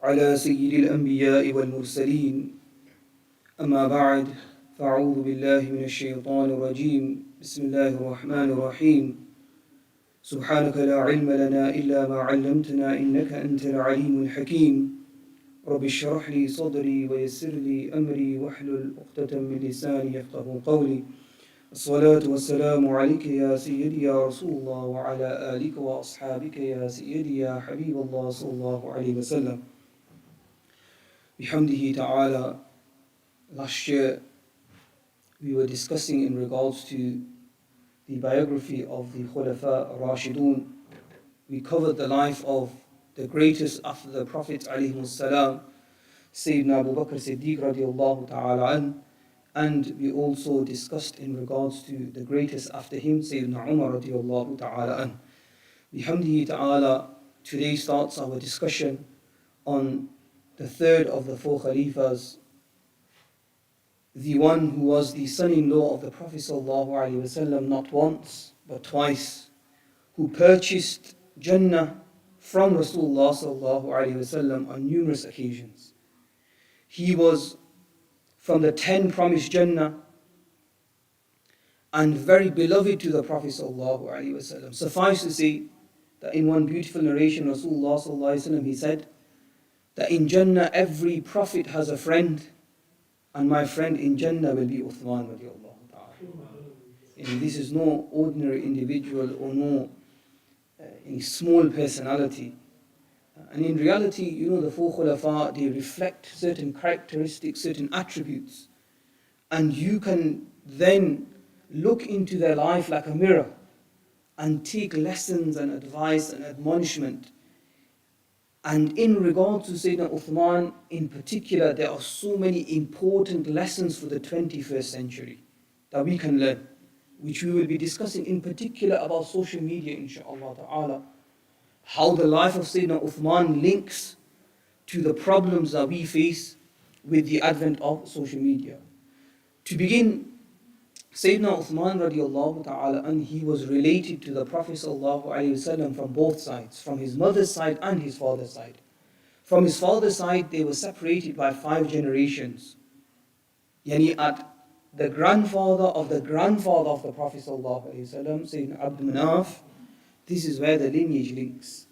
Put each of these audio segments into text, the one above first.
على سيد الأنبياء والمرسلين أما بعد فأعوذ بالله من الشيطان الرجيم بسم الله الرحمن الرحيم سبحانك لا علم لنا إلا ما علمتنا إنك أنت العليم الحكيم رب اشرح لي صدري ويسر لي أمري واحلل عقدة من لساني يفقهوا قولي الصلاة والسلام عليك يا سيدي يا رسول الله وعلى آلك وأصحابك يا سيدي يا حبيب الله صلى الله عليه وسلم بحمده ta'ala. Last year we were discussing in regards to the biography of the Khulafa Rashidun. We covered the life of the greatest after the Prophet alayhi salam, Sayyiduna Abu Bakr Siddiq radiallahu ta'ala an, and we also discussed in regards to the greatest after him, Sayyiduna Umar radiallahu ta'ala an. Bihamdihi ta'ala, today starts our discussion on the third of the four Khalifahs, the one who was the son-in-law of the Prophet sallallahu alaihi wasallam not once but twice, who purchased Jannah from Rasulullah sallallahu alaihi wasallam on numerous occasions. He was from the 10 promised Jannah and very beloved to the Prophet sallallahu alaihi wasallam. Suffice to say that in one beautiful narration, Rasulullah sallallahu alaihi wasallam, he said that in Jannah every prophet has a friend, and my friend in Jannah will be Uthman radiallahu ta'ala. And this is no ordinary individual or no any small personality. And in reality, the four Khulafa, they reflect certain characteristics, certain attributes. And you can then look into their life like a mirror and take lessons and advice and admonishment. And in regard to Sayyidina Uthman in particular, there are so many important lessons for the 21st century that we can learn, which we will be discussing in particular about social media, inshaAllah ta'ala. How the life of Sayyidina Uthman links to the problems that we face with the advent of social media. To begin, Sayyidina Uthman radiallahu ta'ala, and he was related to the Prophet sallallahu alayhi wasallam from both sides, from his mother's side and his father's side. From his father's side, they were separated by 5 generations. Yani at the grandfather of the grandfather of the Prophet sallallahu alayhi wasallam, Sayyidina Abd Manaf, this is where the lineage links.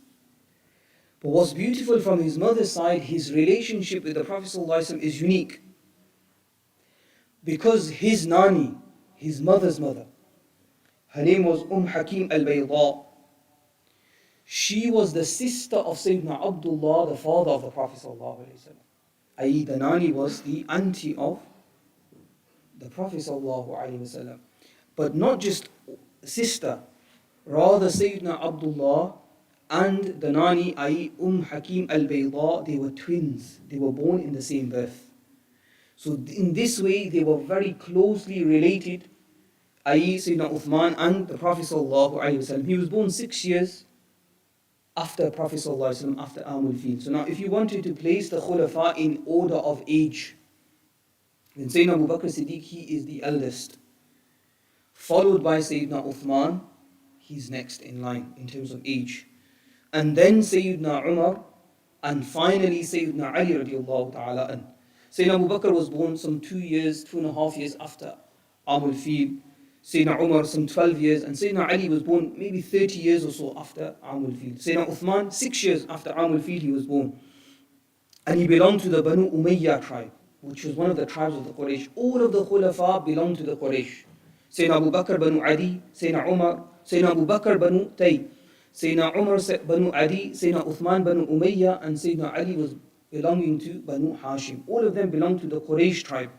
But what's beautiful from his mother's side, his relationship with the Prophet sallallahu alayhi wasallam is unique. Because his nani, his mother's mother, her name was Hakim al-Bayda. She was the sister of Sayyidina Abdullah, the father of the Prophet sallallahu alaihi wasallam. i.e. the nani was the auntie of the Prophet sallallahu alaihi wasallam. But not just sister, rather Sayyidina Abdullah and the nani, i.e. Hakim al-Bayda, they were twins. They were born in the same birth. So in this way, they were very closely related, i.e. Sayyidina Uthman and the Prophet sallallahu alaihi wasallam. He was born 6 years after Prophet sallallahu alaihi wasallam, after Amul Fil. So now if you wanted to place the Khulafa in order of age, then Sayyidina Abu Bakr Siddiq, he is the eldest. Followed by Sayyidina Uthman, he's next in line in terms of age. And then Sayyidina Umar, and finally Sayyidina Ali radiallahu ta'ala an. Sayyidina Abu Bakr was born some 2.5 years after Amul Fil. Sayyidina Umar some 12 years, and Sayyidina Ali was born maybe 30 years or so after Amul Fil. Sayyidina Uthman, 6 years after Amul Fil he was born. And he belonged to the Banu Umayyah tribe, which was one of the tribes of the Quraysh. All of the Khulafa belonged to the Quraysh. Sayyidina Abu Bakr Banu Adi, Sayyidina Umar, Sayyidina Abu Bakr Banu Tay, Sayyidina Umar Banu Adi, Sayyidina Uthman Banu Umayyah, and Sayyidina Ali was belonging to Banu Hashim. All of them belonged to the Quraysh tribe.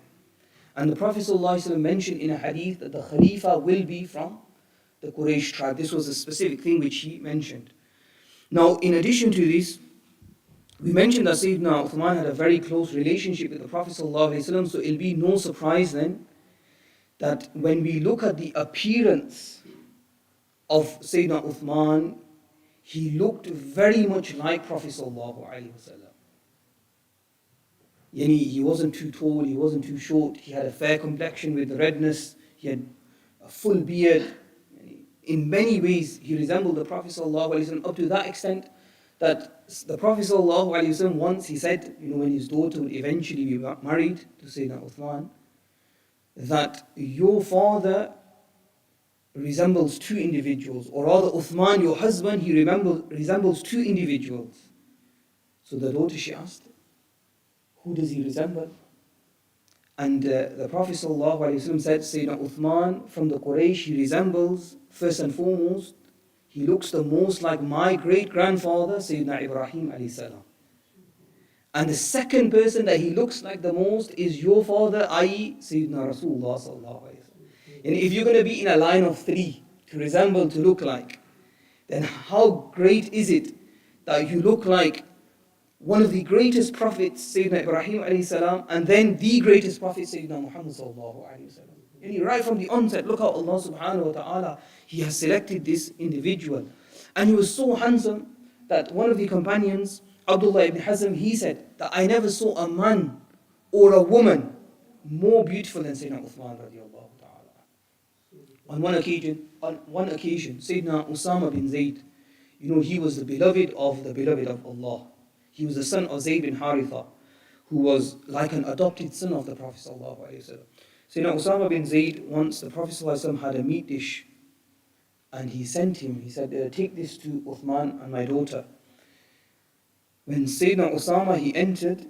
And the Prophet ﷺ mentioned in a hadith that the Khalifa will be from the Quraysh tribe. This was a specific thing which he mentioned. Now, in addition to this, we mentioned that Sayyidina Uthman had a very close relationship with the Prophet ﷺ, so it'll be no surprise then that when we look at the appearance of Sayyidina Uthman, he looked very much like Prophet ﷺ. He wasn't too tall, he wasn't too short, he had a fair complexion with the redness, he had a full beard. In many ways, he resembled the Prophet ﷺ up to that extent that the Prophet ﷺ once, he said, when his daughter would eventually be married to Sayyidina Uthman, that your father resembles two individuals, or rather Uthman, your husband, he resembles two individuals. So the daughter, she asked, who does he resemble? And the Prophet ﷺ said, Sayyidina Uthman from the Quraysh, he resembles, first and foremost, he looks the most like my great-grandfather, Sayyidina Ibrahim alayhi salam. And the second person that he looks like the most is your father, i.e. Sayyidina Rasulullah sallallahu alayhi wasallam. And if you're going to be in a line of three, to resemble, to look like, then how great is it that you look like one of the greatest prophets, Sayyidina Ibrahim alayhi salam, and then the greatest prophet, Sayyidina Muhammad sallallahu alayhi wasallam. And right from the onset, look how Allah subhanahu wa ta'ala, He has selected this individual. And he was so handsome that one of the companions, Abdullah ibn Hazm, he said that I never saw a man or a woman more beautiful than Sayyidina Uthman radiallahu ta'ala. On one occasion, Sayyidina Usama bin Zayd, he was the beloved of Allah. He was the son of Zayd bin Haritha, who was like an adopted son of the Prophet sallallahu alaihi wasallam. Sayyidina Usama bin Zayd, once the Prophet sallallahu alaihi wasallam had a meat dish, and he sent him, he said, take this to Uthman and my daughter. When Sayyidina Usama, he entered,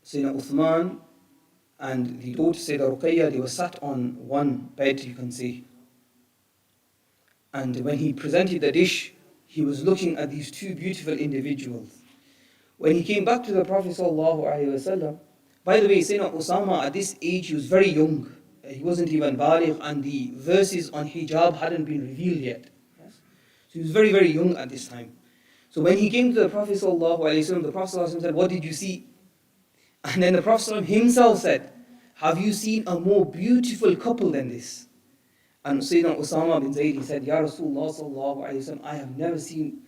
Sayyidina Uthman and the daughter Sayyidina Ruqayya, they were sat on one bed, you can see. And when he presented the dish, he was looking at these two beautiful individuals. When he came back to the Prophet sallallahu alaihi wasallam, by the way, Sayyidina Usama at this age, he was very young. He wasn't even baligh, and the verses on hijab hadn't been revealed yet. Yes? So he was very, very young at this time. So when he came to the Prophet ﷺ, the Prophet ﷺ said, what did you see? And then the Prophet ﷺ himself said, have you seen a more beautiful couple than this? And Sayyidina Usama bin Zayd, he said, Ya Rasulullah ﷺ, I have never seen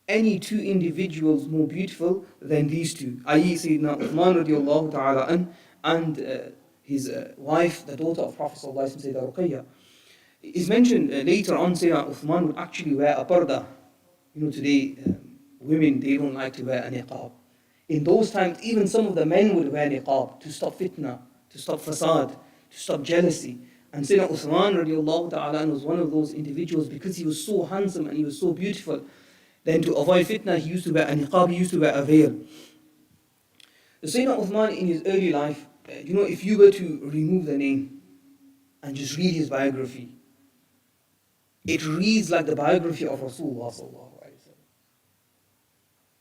any two individuals more beautiful than these two, i.e. Sayyidina Uthman radiallahu ta'ala and his wife, the daughter of Prophet ﷺ, Sayyidina Ruqayya. It's mentioned later on, Sayyidina Uthman would actually wear a parda. Today, women, they don't like to wear a niqab. In those times, even some of the men would wear niqab to stop fitna, to stop fasad, to stop jealousy. And Sayyidina Uthman radiallahu ta'ala was one of those individuals, because he was so handsome and he was so beautiful. Then to avoid fitna, he used to wear a niqab, he used to wear a veil. Sayyidina Uthman in his early life, if you were to remove the name and just read his biography, it reads like the biography of Rasulullah sallallahu alaihi wasallam.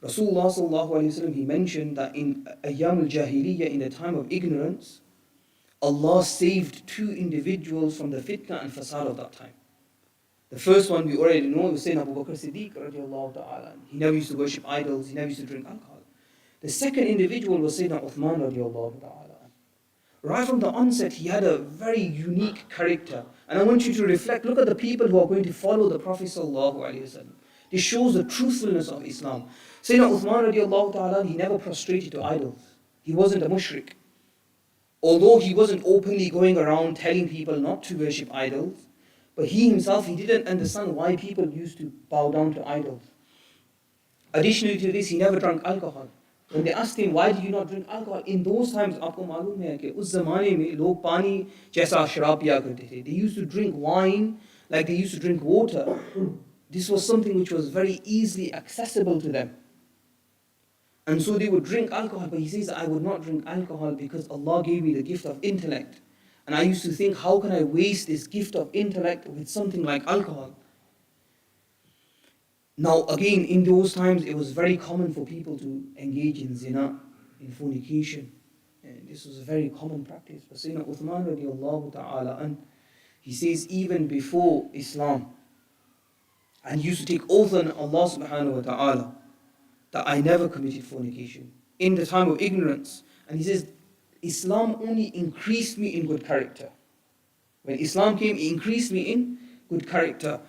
Rasulullah sallallahu alaihi wasallam, he mentioned that in Ayyam al-Jahiliyyah, in the time of ignorance, Allah saved two individuals from the fitna and fasad of that time. The first one we already know was Sayyidina Abu Bakr Siddiq radiallahu ta'ala. He never used to worship idols, he never used to drink alcohol. The second individual was Sayyidina Uthman radiallahu ta'ala. Right from the onset, he had a very unique character. And I want you to reflect, look at the people who are going to follow the Prophet sallallahu alaihi wasallam. This shows the truthfulness of Islam. Sayyidina Uthman radiallahu ta'ala, he never prostrated to idols. He wasn't a mushrik. Although he wasn't openly going around telling people not to worship idols, but he himself, he didn't understand why people used to bow down to idols. Additionally to this, he never drank alcohol. When they asked him, why did you not drink alcohol? In those times, आपको मालूम है कि उस ज़माने में लोग पानी जैसा शराब पिया करते थे. They used to drink wine like they used to drink water. This was something which was very easily accessible to them. And so they would drink alcohol, but he says, I would not drink alcohol because Allah gave me the gift of intellect. And I used to think, how can I waste this gift of intellect with something like alcohol? Now, again, in those times, it was very common for people to engage in zina, in fornication. And this was a very common practice. But Sayyidina Uthman radiallahu ta'ala, he says, even before Islam, and he used to take oath on Allah subhanahu wa ta'ala, that I never committed fornication in the time of ignorance. And he says, Islam only increased me in good character. When Islam came, it increased me in good character.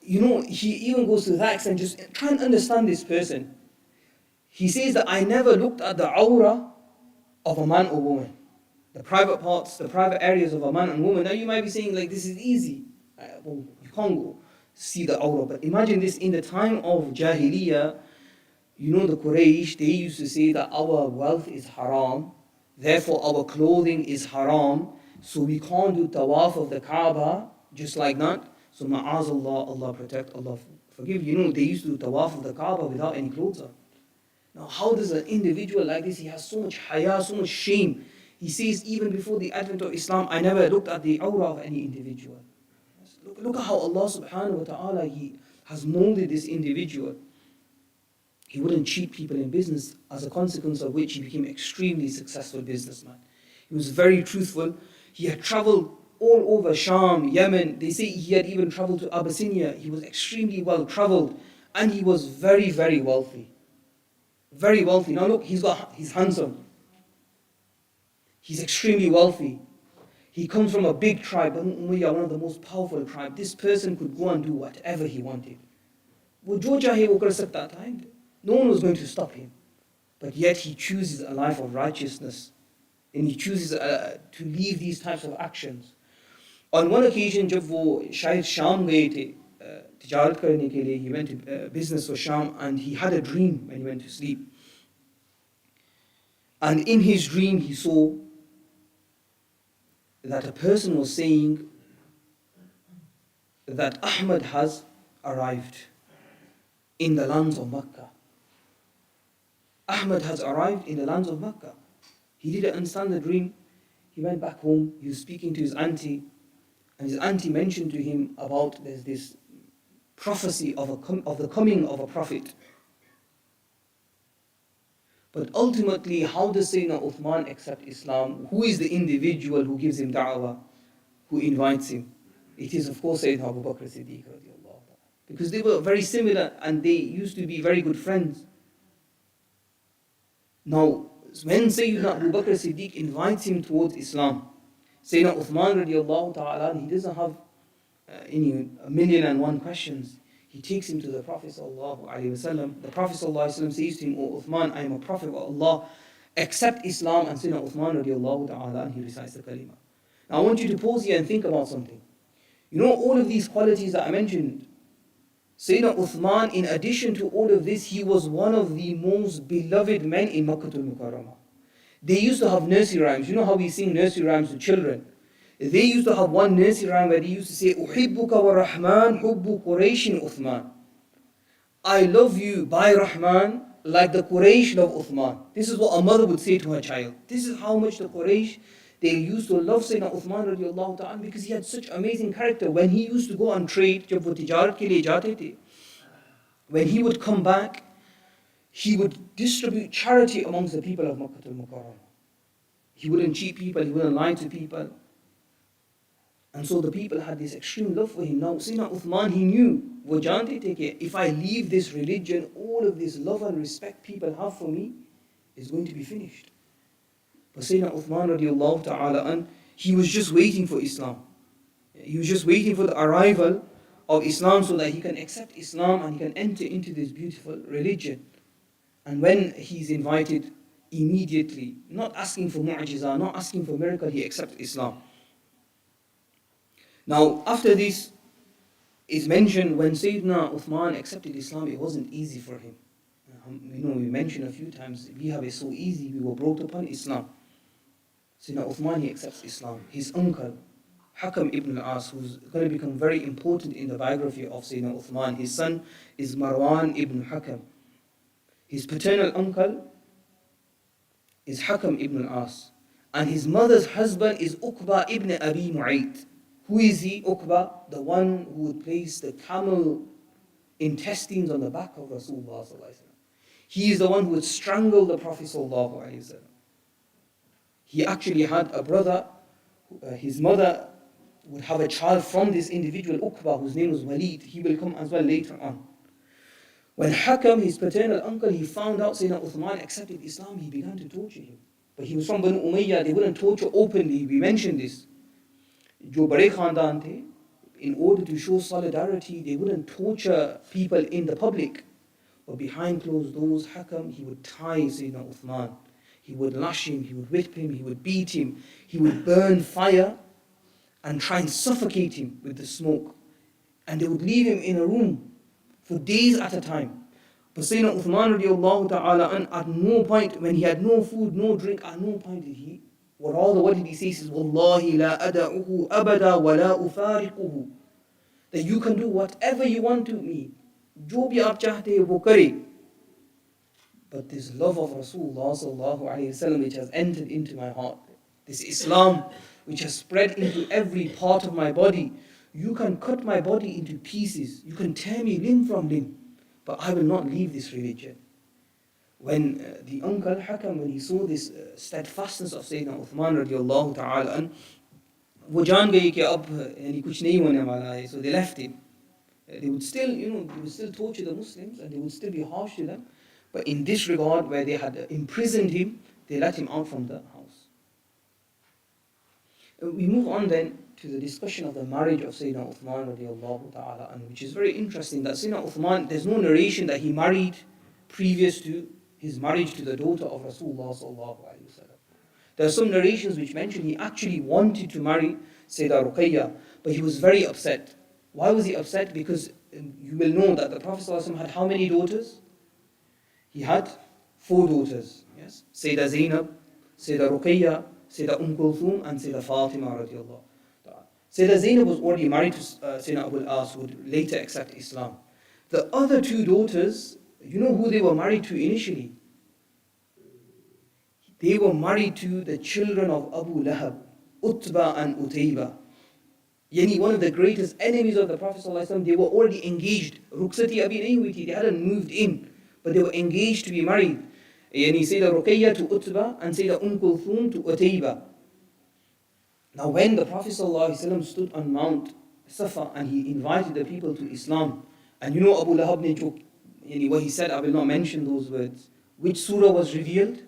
He even goes to that extent, just try and understand this person. He says that I never looked at the aura of a man or woman. The private parts, the private areas of a man and woman. Now you might be saying, like, this is easy. Well, you can't go. see the awrah. But imagine this, in the time of Jahiliyyah, you know, the Quraysh, they used to say that our wealth is haram, therefore our clothing is haram, so we can't do tawaf of the Kaaba just like that. So ma'azallah, Allah protect, Allah forgive. You know, they used to do tawaf of the Kaaba without any clothes on. Now, how does an individual like this, he has so much haya, so much shame. He says, even before the advent of Islam, I never looked at the awrah of any individual. Look at how Allah subhanahu wa ta'ala, He has molded this individual. He wouldn't cheat people in business, as a consequence of which he became an extremely successful businessman. He was very truthful. He had traveled all over Sham, Yemen. They say he had even traveled to Abyssinia. He was extremely well traveled, and he was very, very wealthy. Very wealthy. Now look, he's handsome. He's extremely wealthy. He comes from a big tribe, Banu Umayyah, one of the most powerful tribes. This person could go and do whatever he wanted. Would jo chahe wo kar sakta tha? No one was going to stop him. But yet he chooses a life of righteousness. And he chooses to leave these types of actions. On one occasion, जब वो शायद शाम गए थे तिजारत करने के लिए, he went to business for Sham, and he had a dream when he went to sleep. And in his dream, he saw that a person was saying that Ahmad has arrived in the lands of Makkah. Ahmad has arrived in the lands of Makkah. He didn't understand the dream. He went back home. He was speaking to his auntie, and his auntie mentioned to him about there's this prophecy of the coming of a prophet. But ultimately, how does Sayyidina Uthman accept Islam? Who is the individual who gives him da'wah, who invites him? It is, of course, Sayyidina Abu Bakr Siddiq, because they were very similar and they used to be very good friends. Now, when Sayyidina Abu Bakr Siddiq invites him towards Islam, Sayyidina Uthman radiallahu ta'ala, he doesn't have a million and one questions. He takes him to the Prophet sallallahu alaihi wasallam. The Prophet sallallahu alaihi wasallam says to him, "O Uthman, I am a prophet of Allah. Accept Islam." And Sayyidina Uthman radiallahu ta'ala, he recites the kalima. Now I want you to pause here and think about something. You know, all of these qualities that I mentioned, Sayyidina Uthman, in addition to all of this, he was one of the most beloved men in Makkah al-Mukarramah. They used to have nursery rhymes. You know how we sing nursery rhymes to children? They used to have one nursery rhyme where they used to say, "Uhibbuka wa Rahman, hubbu Qurayshin Uthman." I love you by Rahman like the Quraysh love Uthman. This is what a mother would say to her child. This is how much the Quraysh, they used to love Sayyidina Uthman radiallahu ta'ala, because he had such amazing character. When he used to go on trade, जब वो तिजारत के लिए जाते थे, when he would come back, he would distribute charity amongst the people of Makkah al-Mukarramah. He wouldn't cheat people, he wouldn't lie to people. And so the people had this extreme love for him. Now, Sayyidina Uthman, he knew, वो जानते थे कि if I leave this religion, all of this love and respect people have for me is going to be finished. But Sayyidina Uthman radiallahu ta'ala, he was just waiting for Islam. He was just waiting for the arrival of Islam so that he can accept Islam and he can enter into this beautiful religion. And when he's invited, immediately, not asking for mu'jizah, not asking for miracle, he accepts Islam. Now, after this is mentioned, when Sayyidina Uthman accepted Islam, it wasn't easy for him. We mentioned a few times, we have it so easy, we were brought upon Islam. Sayyidina Uthman, he accepts Islam. His uncle, Hakam ibn al-As, who's going to become very important in the biography of Sayyidina Uthman. His son is Marwan ibn Hakam. His paternal uncle is Hakam ibn al-As. And his mother's husband is Uqba ibn Abi Mu'ayt. Who is he, Uqba? The one who would place the camel intestines on the back of Rasulullah sallallahu alaihi wasallam. He is the one who would strangle the Prophet sallallahu alaihi wasallam. He actually had a brother, his mother would have a child from this individual Uqba, whose name was Walid. He will come as well later on. When Hakam, his paternal uncle, he found out Sayyidina Uthman accepted Islam, he began to torture him. But he was from Banu Umayyah, they wouldn't torture openly, we mentioned this. जो बड़े खानदान थे, in order to show solidarity, they wouldn't torture people in the public. But behind closed doors, Hakam, he would tie Sayyidina Uthman. He would lash him, he would whip him, he would beat him, he would burn fire and try and suffocate him with the smoke. and they would leave him in a room for days at a time. But Sayyidina Uthman radiallahu ta'ala an, at no point, when he had no food, no drink, at no point did he, what did he say? He says, Wallahi la ada'uhu abada wa la ufariquhu. That you can do whatever you want to me. Jo bhi aap chahte hai wo kare. But this love of Rasulullah sallallahu alayhi wasallam which has entered into my heart, this Islam which has spread into every part of my body, you can cut my body into pieces, you can tear me limb from limb, but I will not leave this religion. When the uncle Hakam, when he saw this steadfastness of Sayyidina Uthman radiallahu ta'ala an, वो जान गए कि अब यानी कुछ नहीं होने वाला है, so they left him. They would still, they would still torture the Muslims and they would still be harsh to them. But in this regard, where they had imprisoned him, they let him out from the house. We move on then to the discussion of the marriage of Sayyidina Uthman radiallahu ta'ala anhu, which is very interesting that Sayyidina Uthman, there's no narration that he married previous to his marriage to the daughter of Rasulullah sallallahu alayhi wa sallam. There are some narrations which mention he actually wanted to marry Sayyidah Ruqayya, but he was very upset. Why was he upset? Because you will know that the Prophet sallallahu alayhi wa sallam had how many daughters? He had 4 daughters. Yes, Sayyidah Zainab, Sayyidah Ruqayya, Sayyidah Kulthum, and Sayyidah Fatima radiallahu ta'ala. Sayyidah Zainab was already married to Sayyidina Abu al-As, who would later accept Islam. The other 2 daughters, you know who they were married to initially? They were married to the children of Abu Lahab, Utbah and Utayba. Yani one of the greatest enemies of the Prophet ﷺ, they were already engaged. Ruqsati abi nahi hui thi, they hadn't moved in, but they were engaged to be married. Yani Sayyidah Ruqayya to Utbah and Sayyidah Kulthum to Utayba. Now when the Prophet ﷺ stood on Mount Safa and he invited the people to Islam, and you know Abu Lahab ne jo, yani what he said, I will not mention those words. Which surah was revealed?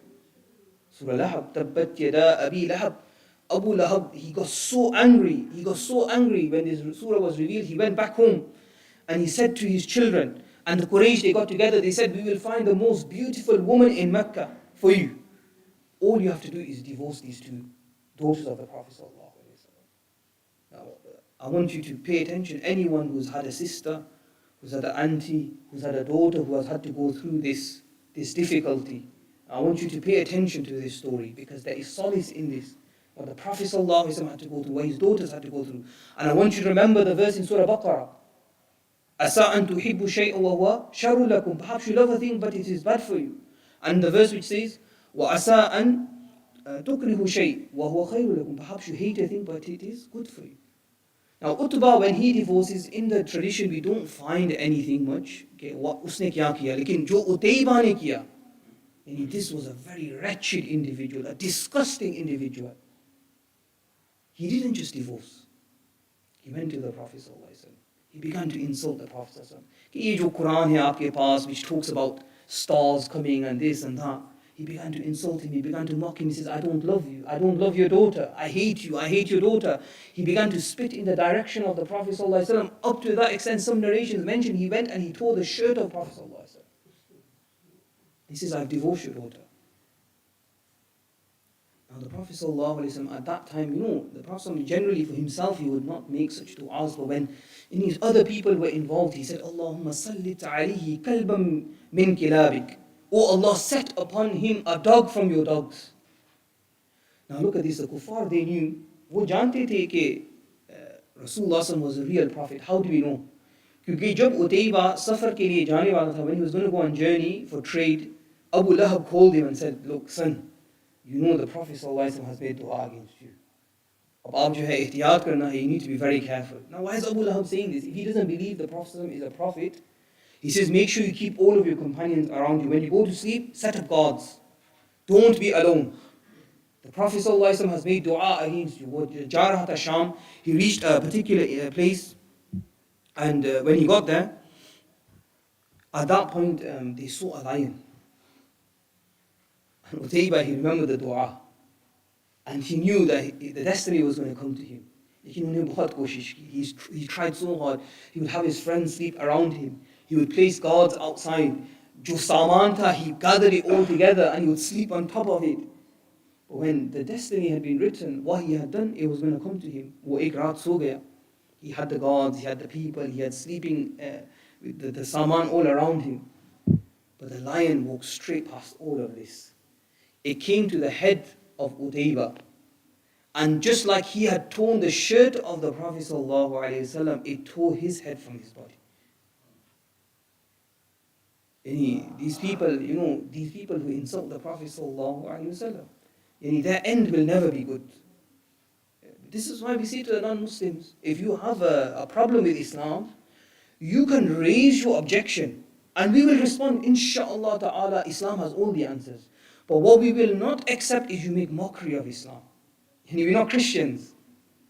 Surah Lahab, Tabbat yada Abi Lahab. Abu Lahab, he got so angry when this surah was revealed. He went back home and he said to his children, and the Quraysh, they got together, they said, we will find the most beautiful woman in Mecca for you. All you have to do is divorce these 2 daughters of the Prophet sallallahu alaihi wasallam. Now, I want you to pay attention. Anyone who's had a sister, who's had an auntie, who's had a daughter who has had to go through this difficulty, I want you to pay attention to this story, because there is solace in this. What the Prophet ﷺ had to go through, what his daughters had to go through. And I want you to remember the verse in Surah Baqarah. أَسَىٰ أَن تُحِبُّ شَيْءً وَهُوَ شَرٌّ لَكُمْ. Perhaps you love a thing, but it is bad for you. And the verse which says, وَأَسَىٰ أَن تُكْرِهُ شَيْءً وَهُوَ خَيْرٌ لَكُمْ. Perhaps you hate a thing, but it is good for you. Now Utbah, when he divorces, in the tradition we don't find anything much. Okay, what usne kya kiya, lekin jo Utayba ne kiya. And this was a very wretched individual, a disgusting individual. He didn't just divorce. He went to the Prophet ﷺ. He began to insult the Prophet ﷺ. Ye jo Quran hai aapke paas, which talks about stars coming and this and that. He began to insult him. He began to mock him. He says, I don't love you. I don't love your daughter. I hate you. I hate your daughter. He began to spit in the direction of the Prophet ﷺ. Up to that extent, some narrations mention he went and he tore the shirt of the Prophet ﷺ. He says, I've divorced your daughter. Now the Prophet ﷺ at that time, the Prophet ﷺ generally for himself, he would not make such du'as, but when his other people were involved, he said, Allahumma sallit alayhi kalbam min kilabik. Oh Allah, set upon him a dog from your dogs. Now look at this, the kuffar, they knew, wo jante the ke Rasulullah was a real prophet. How do we know? Because jab Utayba safar ke liye jaane wala tha, when he was going to go on journey for trade, Abu Lahab called him and said, look son, you know the Prophet ﷺ has made dua against you. Ab aap jo hai ihtiyat karna hai, you need to be very careful. Now why is Abu Lahab saying this? If he doesn't believe the Prophet ﷺ is a prophet, he says make sure you keep all of your companions around you. When you go to sleep, set up guards. Don't be alone. The Prophet ﷺ has made dua against you. Jarahat Sham, he reached a particular place, and when he got there, at that point they saw a lion. And Utayba, he remembered the dua. And he knew that the destiny was going to come to him. He tried so hard. He would have his friends sleep around him. He would place guards outside. Jo saman tha, he gathered it all together and he would sleep on top of it. But when the destiny had been written, what he had done, it was going to come to him. Wo ek raat so gaya. He had the guards, he had the people, he had sleeping with the saman all around him. But the lion walked straight past all of this. It came to the head of Utayba. And just like he had torn the shirt of the Prophet ﷺ, it tore his head from his body. These people, these people who insult the Prophet ﷺ, their end will never be good. This is why we say to the non-Muslims, if you have a problem with Islam, you can raise your objection and we will respond, inshaAllah ta'ala, Islam has all the answers. But what we will not accept is you make mockery of Islam. We're not Christians,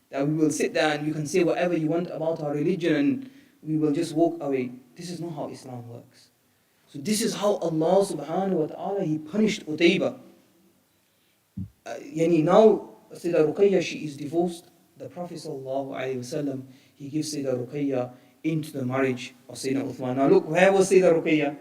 that we will sit there and you can say whatever you want about our religion and we will just walk away. This is not how Islam works. So this is how Allah subhanahu wa ta'ala, He punished Utayba. Now, Sayyidah Ruqayya, she is divorced. The Prophet sallallahu alayhi wasallam, he gives Sayyidah Ruqayya into the marriage of Sayyidina Uthman. Now look, where was Sayyidah Ruqayya?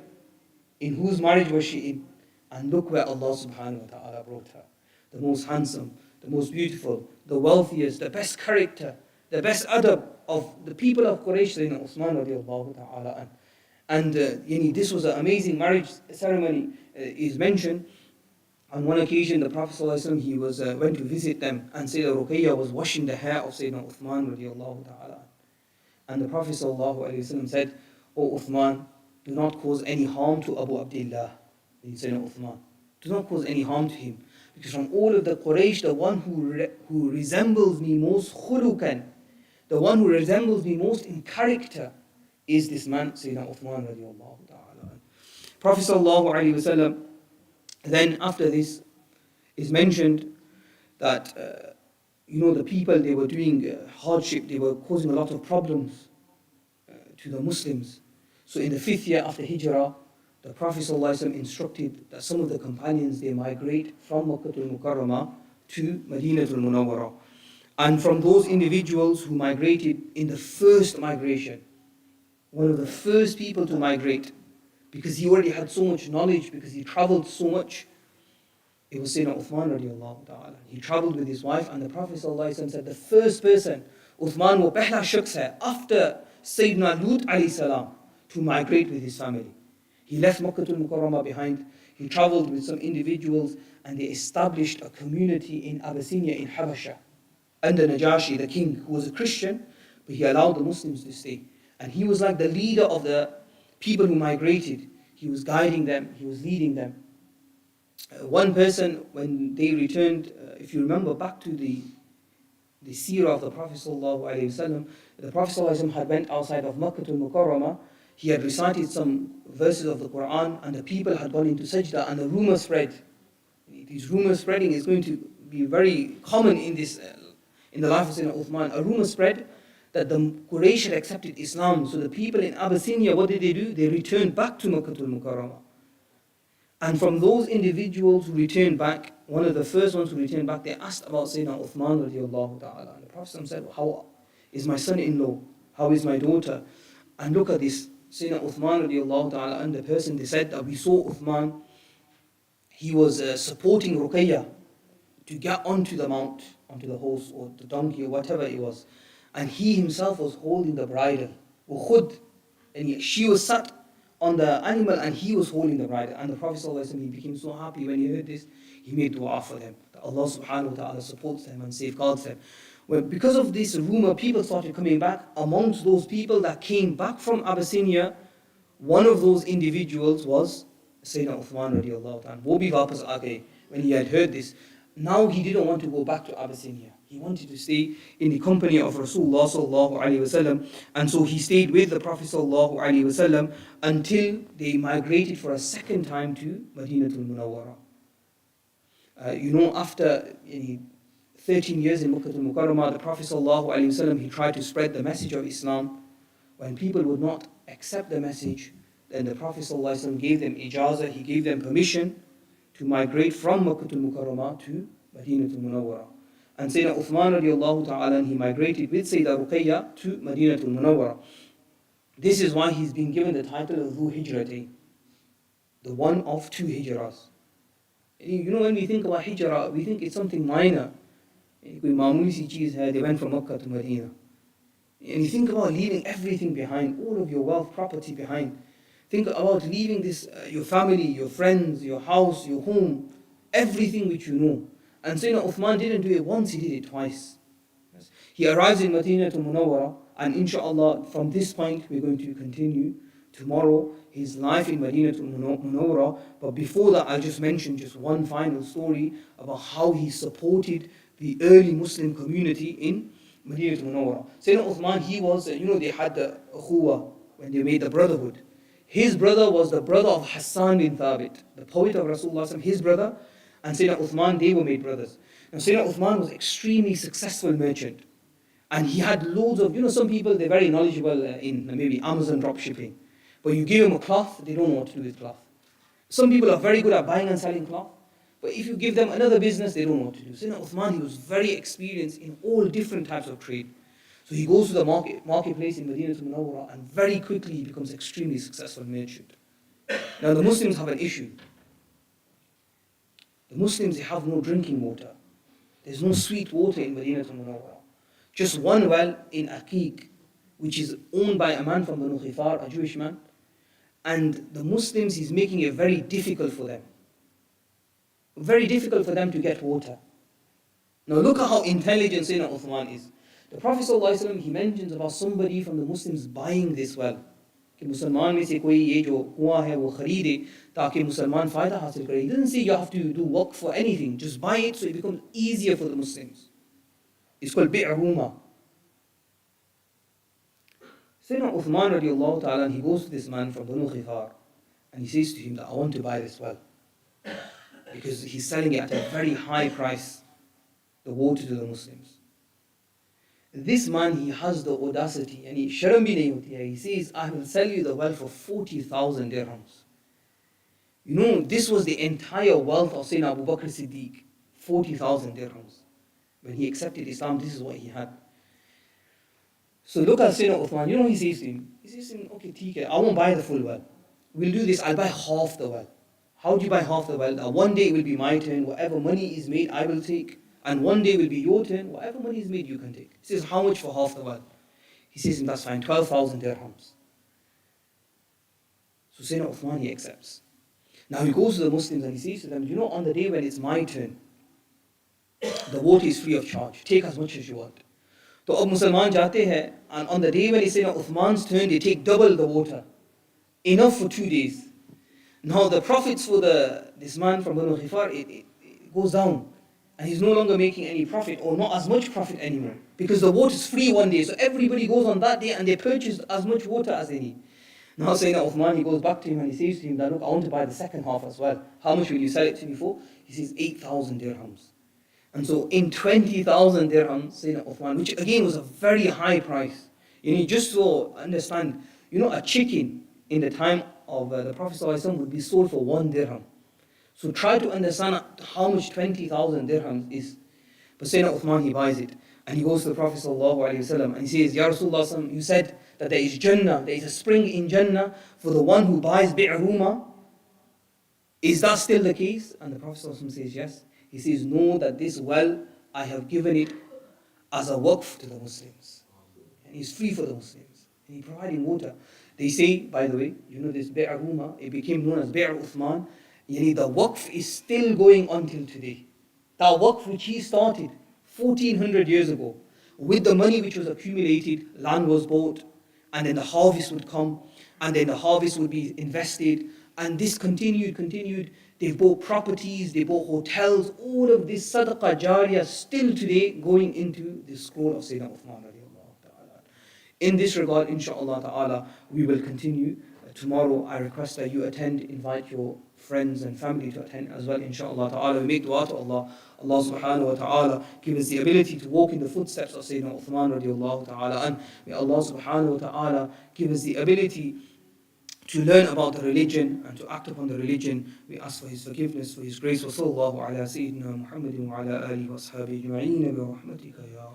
In whose marriage was she in? And look where Allah subhanahu wa ta'ala brought her. The most handsome, the most beautiful, the wealthiest, the best character, the best adab of the people of Quraysh, Sayyidina Uthman radiallahu ta'ala. And this was an amazing marriage ceremony, is mentioned. On one occasion, the Prophet ﷺ, he went to visit them, and Sayyidah Ruqayya was washing the hair of Sayyidina Uthman radiallahu ta'ala. And the Prophet ﷺ said, O Uthman, do not cause any harm to Abu Abdullah, Sayyidina Uthman. Do not cause any harm to him. Because from all of the Quraysh, the one who resembles me most khulukan, the one who resembles me most in character, is this man, Sayyidina Uthman radiallahu ta'ala. Prophet sallallahu alayhi wa sallam, then after this is mentioned that the people, they were doing hardship, they were causing a lot of problems to the Muslims. So in the 5th year after Hijrah, the Prophet ﷺ instructed that some of the companions, they migrate from Makkah al-Mukarramah to Madinah al-Munawwarah. And from those individuals who migrated in the first migration, one of the first people to migrate, because he already had so much knowledge, because he traveled so much, it was Sayyidina Uthman radiallahu ta'ala. He traveled with his wife, and the Prophet ﷺ said, the first person, Uthman wo pehla shakhs hai, after Sayyidina Lut alayhi salam, to migrate with his family. He left Makkah al-Mukarramah behind. He traveled with some individuals, and they established a community in Abyssinia, in Habasha, under Najashi, the king, who was a Christian, but he allowed the Muslims to stay. And he was like the leader of the people who migrated. He was guiding them, he was leading them. One person, when they returned, if you remember back to the seerah of the Prophet ﷺ, the Prophet ﷺ had went outside of Makkah al-Mukarramah. He had recited some verses of the Quran, and the people had gone into sajda, and the rumor spread. These rumors spreading is going to be very common in the life of Sayyidina Uthman. A rumor spread that the Quraysh had accepted Islam. So the people in Abyssinia, what did they do? They returned back to Makkah al-Mukarramah. And from those individuals who returned back, one of the first ones who returned back, they asked about Sayyidina Uthman radiallahu ta'ala. And the Prophet said, how is my son-in-law? How is my daughter? And look at this, Sayyidina Uthman radiallahu ta'ala, and the person, they said that we saw Uthman, he was supporting Ruqayya to get onto the mount, onto the horse or the donkey or whatever it was. And he himself was holding the bridle, and she was sat on the animal and he was holding the bridle. And the Prophet ﷺ, he became so happy when he heard this, he made dua for them, that Allah subhanahu wa ta'ala supports them and safeguards them. Well, because of this rumor, people started coming back. Amongst those people that came back from Abyssinia, one of those individuals was Sayyidina Uthman radiallahu ta'ala. Wo bhi wapas aa gaye. When he had heard this, now he didn't want to go back to Abyssinia. He wanted to stay in the company of Rasulullah sallallahu alaihi wasallam, and so he stayed with the Prophet sallallahu alaihi wasallam until they migrated for a second time to Madinah al-Munawwarah. After 13 years in Makkah al-Mukarramah, the Prophet sallallahu alaihi wasallam, he tried to spread the message of Islam. When people would not accept the message, then the Prophet sallallahu alaihi wasallam gave them ijazah, he gave them permission to migrate from Makkah al-Mukarramah to Madinah al-Munawwarah. And Sayyidina Uthman radiallahu ta'ala, he migrated with Sayyidah Ruqayya to Madinah al-Munawwarah. This is why he's been given the title of Dhu Hijratayn, the one of two hijras. When we think about hijrah, we think it's something minor. They went from Makkah to Medina. And you think about leaving everything behind, all of your wealth, property behind. Think about leaving this, your family, your friends, your house, your home, everything which you know. And Sayyidina Uthman didn't do it once, he did it twice. Yes. He arrives in Madinah to Munawwara, and inshallah, from this point, we're going to continue tomorrow his life in Madinah to Munawwara. But before that, I'll just mention just one final story about how he supported the early Muslim community in Madinah to Munawwara. Sayyidina Uthman, he was, they had the ukhuwah when they made the brotherhood. His brother was the brother of Hassan bin Thabit, the poet of Rasulullah, his brother, and Sayyidina Uthman, they were made brothers. Now Sayyidina Uthman was an extremely successful merchant. And he had loads of, some people, they're very knowledgeable in maybe Amazon drop shipping. But you give them a cloth, they don't know what to do with cloth. Some people are very good at buying and selling cloth. But if you give them another business, they don't know what to do. Sayyidina Uthman, he was very experienced in all different types of trade. So he goes to the marketplace in Madinah to Munawwara, and very quickly he becomes extremely successful merchant. Now the Muslims have an issue. The Muslims, they have no drinking water. There's no sweet water in Madinah to Munawwara. Just one well in Aqiq, which is owned by a man from Banu Khifar, a Jewish man. And the Muslims, he's making it very difficult for them. Very difficult for them to get water. Now look at how intelligent Sayyidina Uthman is. The Prophet ﷺ, he mentions about somebody from the Muslims buying this well. कि मुसलमान में से कोई ये जो कुआं है वो खरीदे ताकि मुसलमान फायदा हासिल करे. He doesn't say you have to do work for anything. Just buy it so it becomes easier for the Muslims. It's called bi'ruma. Sayyidina Uthman radiallahu ta'ala, he goes to this man from Banu Khifar and he says to him that I want to buy this well. Because he's selling it at a very high price, the water to the Muslims. This man, he has the audacity, and he says, I will sell you the well for 40,000 dirhams. This was the entire wealth of Sayyidina Abu Bakr Siddiq, 40,000 dirhams. When he accepted Islam, this is what he had. So look at Sayyidina Uthman, he says to him? He says to him, okay, TK, I won't buy the full well. We'll do this, I'll buy half the well. How do you buy half the well? Now, one day it will be my turn, whatever money is made, I will take. And one day will be your turn, whatever money is made, you can take. He says, how much for half the well? He says, that's fine, 12,000 dirhams. So Sayyidina Uthman, he accepts. Now he goes to the Muslims and he says to them, on the day when it's my turn, the water is free of charge. Take as much as you want. So ab Musliman jate hai, and on the day when it's Sayyidina Uthman's turn, they take double the water. Enough for 2 days. Now the profits for this man from Banu Khifar, it goes down. And he's no longer making any profit, or not as much profit anymore. Because the water is free one day, so everybody goes on that day and they purchase as much water as they need. Now Sayyidina Uthman, he goes back to him and he says to him, look, I want to buy the second half as well. How much will you sell it to me for? He says 8,000 dirhams. And so in 20,000 dirhams, Sayyidina Uthman, which again was a very high price. Just to understand, a chicken in the time of the Prophet ﷺ would be sold for 1 dirham. So try to understand how much 20,000 dirhams is. But Sayyidina Uthman, he buys it. And he goes to the Prophet ﷺ and he says, Ya Rasulullah, you said that there is Jannah, there is a spring in Jannah for the one who buys bi'ruma. Is that still the case? And the Prophet ﷺ says, yes. He says, know that this well, I have given it as a waqf to the Muslims. And it's free for the Muslims. And he's providing water. They say, by the way, this bi'ruma, it became known as bi'r Uthman. The waqf is still going on till today. That waqf which he started 1400 years ago, with the money which was accumulated, land was bought, and then the harvest would come, and then the harvest would be invested, and this continued. They bought properties, they bought hotels, all of this sadaqah jariyah still today going into the scroll of Sayyidina Uthman. In this regard, inshaAllah ta'ala, we will continue. Tomorrow, I request that you invite your friends and family to attend as well, inshaAllah ta'ala. We make dua to Allah. Allah subhanahu wa ta'ala give us the ability to walk in the footsteps of Sayyidina Uthman radiallahu ta'ala. And may Allah subhanahu wa ta'ala give us the ability to learn about the religion and to act upon the religion. We ask for His forgiveness, for His grace. Wa sallallahu ala Sayyidina Muhammadin wa ala alihi wa ashabihi ajma'in bi rahmatika ya